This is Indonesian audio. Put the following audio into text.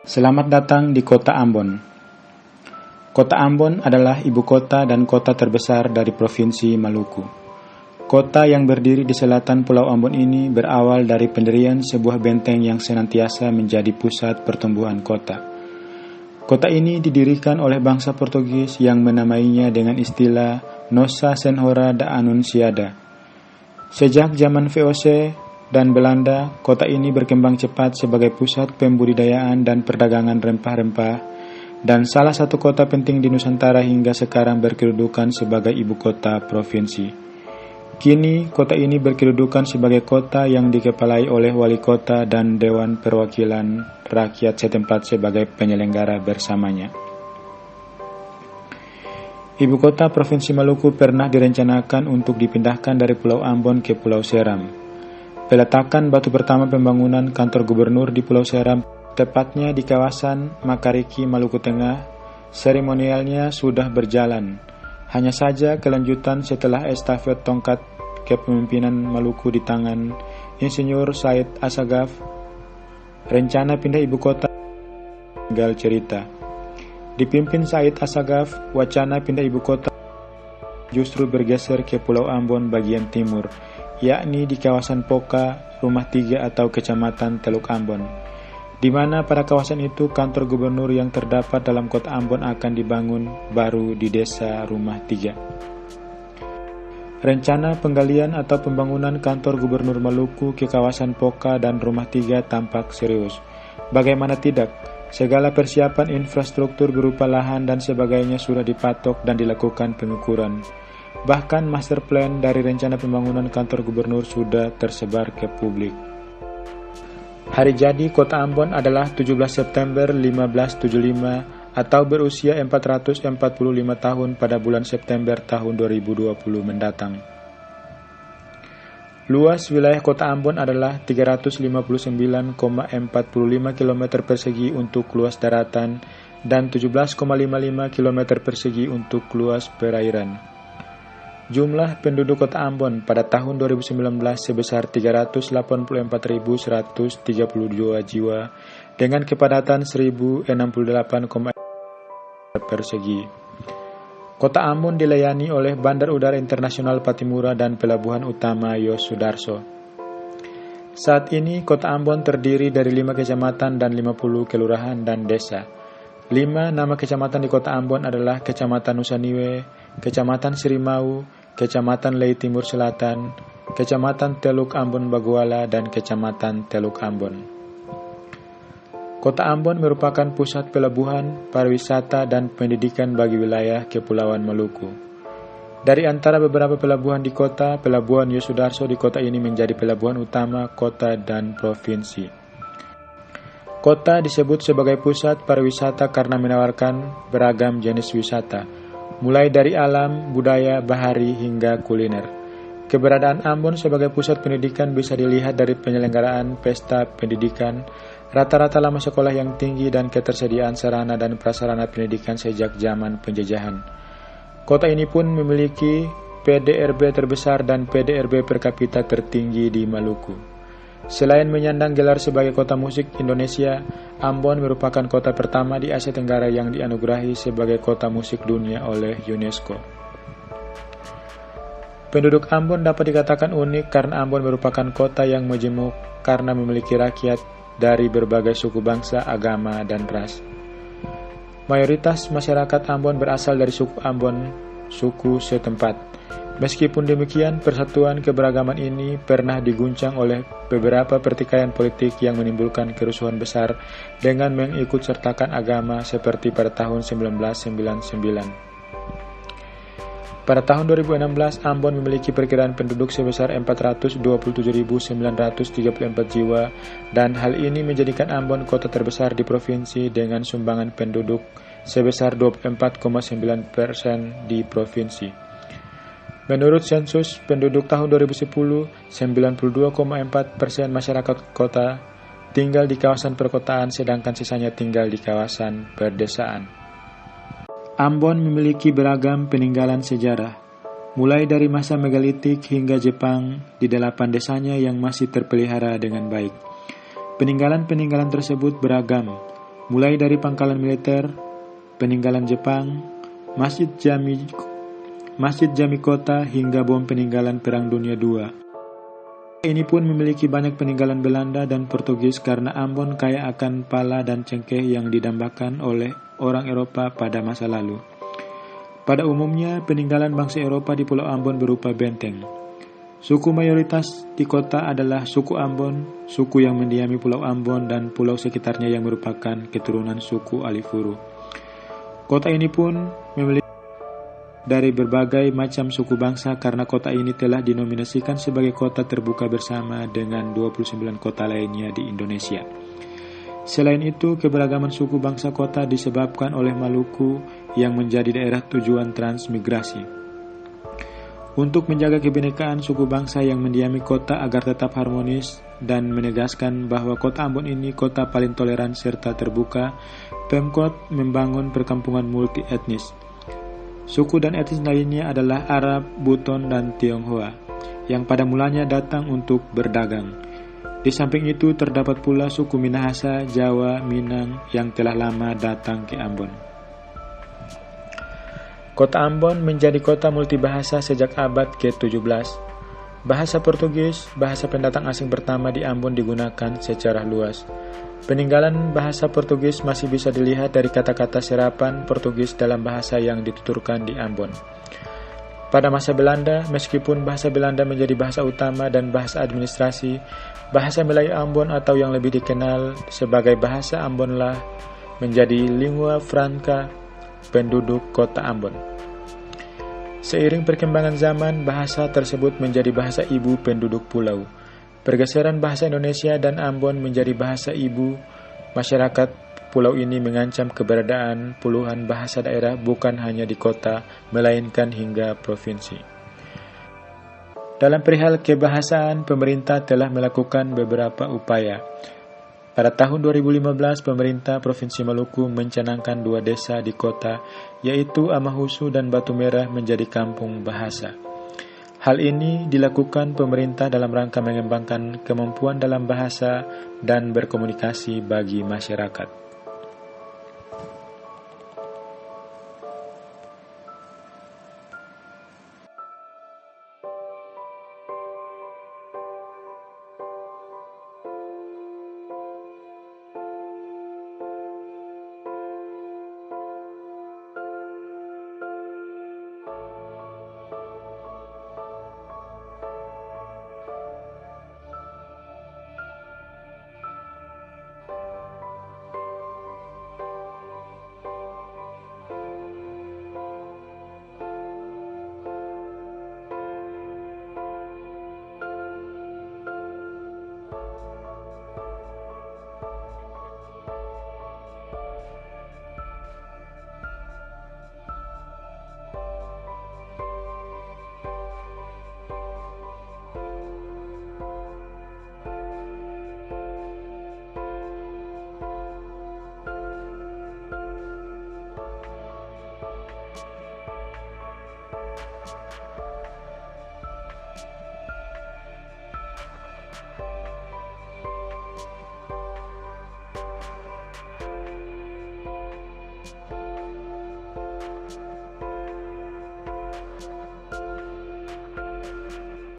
Selamat datang di Kota Ambon. Kota Ambon adalah ibu kota dan kota terbesar dari Provinsi Maluku. Kota yang berdiri di selatan Pulau Ambon ini berawal dari pendirian sebuah benteng yang senantiasa menjadi pusat pertumbuhan kota. Kota ini didirikan oleh bangsa Portugis yang menamainya dengan istilah Nossa Senhora da Anunciada. Sejak zaman VOC dan Belanda, kota ini berkembang cepat sebagai pusat pembudidayaan dan perdagangan rempah-rempah dan salah satu kota penting di Nusantara hingga sekarang berkedudukan sebagai ibu kota provinsi. Kini, kota ini berkedudukan sebagai kota yang dikepalai oleh wali kota dan Dewan Perwakilan Rakyat setempat sebagai penyelenggara bersamanya. Ibu kota Provinsi Maluku pernah direncanakan untuk dipindahkan dari Pulau Ambon ke Pulau Seram. Peletakan batu pertama pembangunan kantor gubernur di Pulau Seram, tepatnya di kawasan Makariki, Maluku Tengah, seremonialnya sudah berjalan. Hanya saja kelanjutan setelah estafet tongkat kepemimpinan Maluku di tangan Insinyur Said Assagaf, rencana pindah ibu kota tinggal cerita. Dipimpin Said Assagaf, wacana pindah ibu kota justru bergeser ke Pulau Ambon bagian timur, yakni di kawasan Poka, Rumah Tiga atau Kecamatan Teluk Ambon, di mana pada kawasan itu kantor gubernur yang terdapat dalam kota Ambon akan dibangun baru di desa Rumah Tiga. Rencana penggalian atau pembangunan kantor gubernur Maluku ke kawasan Poka dan Rumah Tiga tampak serius. Bagaimana tidak, segala persiapan infrastruktur berupa lahan dan sebagainya sudah dipatok dan dilakukan pengukuran. Bahkan master plan dari rencana pembangunan kantor gubernur sudah tersebar ke publik. Hari jadi Kota Ambon adalah 17 September 1575 atau berusia 445 tahun pada bulan September tahun 2020 mendatang. Luas wilayah Kota Ambon adalah 359,45 km persegi untuk luas daratan dan 17,55 km persegi untuk luas perairan. Jumlah penduduk Kota Ambon pada tahun 2019 sebesar 384.132 jiwa dengan kepadatan 1068,4 persegi. Kota Ambon dilayani oleh Bandar Udara Internasional Patimura dan Pelabuhan Utama Yosudarso. Saat ini Kota Ambon terdiri dari 5 kecamatan dan 50 kelurahan dan desa. 5 nama kecamatan di Kota Ambon adalah Kecamatan Nusaniwe, Kecamatan Sirimau, Kecamatan Lei Timur Selatan, Kecamatan Teluk Ambon Baguala, dan Kecamatan Teluk Ambon. Kota Ambon merupakan pusat pelabuhan, pariwisata, dan pendidikan bagi wilayah Kepulauan Maluku. Dari antara beberapa pelabuhan di kota, Pelabuhan Yosudarso di kota ini menjadi pelabuhan utama kota dan provinsi. Kota disebut sebagai pusat pariwisata karena menawarkan beragam jenis wisata, mulai dari alam, budaya, bahari, hingga kuliner. Keberadaan Ambon sebagai pusat pendidikan bisa dilihat dari penyelenggaraan pesta pendidikan, rata-rata lama sekolah yang tinggi, dan ketersediaan sarana dan prasarana pendidikan sejak zaman penjajahan. Kota ini pun memiliki PDRB terbesar dan PDRB per kapita tertinggi di Maluku. Selain menyandang gelar sebagai kota musik Indonesia, Ambon merupakan kota pertama di Asia Tenggara yang dianugerahi sebagai kota musik dunia oleh UNESCO. Penduduk Ambon dapat dikatakan unik karena Ambon merupakan kota yang majemuk karena memiliki rakyat dari berbagai suku bangsa, agama, dan ras. Mayoritas masyarakat Ambon berasal dari suku Ambon, suku setempat. Meskipun demikian, persatuan keberagaman ini pernah diguncang oleh beberapa pertikaian politik yang menimbulkan kerusuhan besar dengan mengikutsertakan agama seperti pada tahun 1999. Pada tahun 2016, Ambon memiliki perkiraan penduduk sebesar 427.934 jiwa dan hal ini menjadikan Ambon kota terbesar di provinsi dengan sumbangan penduduk sebesar 24,9% di provinsi. Menurut sensus penduduk tahun 2010, 92,4% masyarakat kota tinggal di kawasan perkotaan sedangkan sisanya tinggal di kawasan perdesaan. Ambon memiliki beragam peninggalan sejarah, mulai dari masa megalitik hingga Jepang di 8 desanya yang masih terpelihara dengan baik. Peninggalan-peninggalan tersebut beragam, mulai dari pangkalan militer, peninggalan Jepang, Masjid Jami Kota hingga bom peninggalan Perang Dunia II. Ini pun memiliki banyak peninggalan Belanda dan Portugis karena Ambon kaya akan pala dan cengkeh yang didambakan oleh orang Eropa pada masa lalu. Pada umumnya, peninggalan bangsa Eropa di Pulau Ambon berupa benteng. Suku mayoritas di kota adalah suku Ambon, suku yang mendiami Pulau Ambon dan pulau sekitarnya yang merupakan keturunan suku Alifuru. Kota ini pun memiliki dari berbagai macam suku bangsa karena kota ini telah dinominasikan sebagai kota terbuka bersama dengan 29 kota lainnya di Indonesia. Selain itu, keberagaman suku bangsa kota disebabkan oleh Maluku yang menjadi daerah tujuan transmigrasi. Untuk menjaga kebinekaan suku bangsa yang mendiami kota agar tetap harmonis dan menegaskan bahwa kota Ambon ini kota paling toleran serta terbuka, Pemkot membangun perkampungan multi etnis. Suku dan etnis lainnya adalah Arab, Buton, dan Tionghoa, yang pada mulanya datang untuk berdagang. Di samping itu terdapat pula suku Minahasa, Jawa, Minang yang telah lama datang ke Ambon. Kota Ambon menjadi kota multibahasa sejak abad ke-17. Bahasa Portugis, bahasa pendatang asing pertama di Ambon digunakan secara luas. Peninggalan bahasa Portugis masih bisa dilihat dari kata-kata serapan Portugis dalam bahasa yang dituturkan di Ambon. Pada masa Belanda, meskipun bahasa Belanda menjadi bahasa utama dan bahasa administrasi, bahasa Melayu Ambon atau yang lebih dikenal sebagai bahasa Ambonlah menjadi lingua franca penduduk kota Ambon. Seiring perkembangan zaman, bahasa tersebut menjadi bahasa ibu penduduk pulau. Pergeseran bahasa Indonesia dan Ambon menjadi bahasa ibu masyarakat pulau ini mengancam keberadaan puluhan bahasa daerah bukan hanya di kota, melainkan hingga provinsi. Dalam perihal kebahasaan, pemerintah telah melakukan beberapa upaya. Pada tahun 2015, pemerintah Provinsi Maluku mencanangkan 2 desa di kota, yaitu Amahusu dan Batu Merah menjadi kampung bahasa. Hal ini dilakukan pemerintah dalam rangka mengembangkan kemampuan dalam bahasa dan berkomunikasi bagi masyarakat.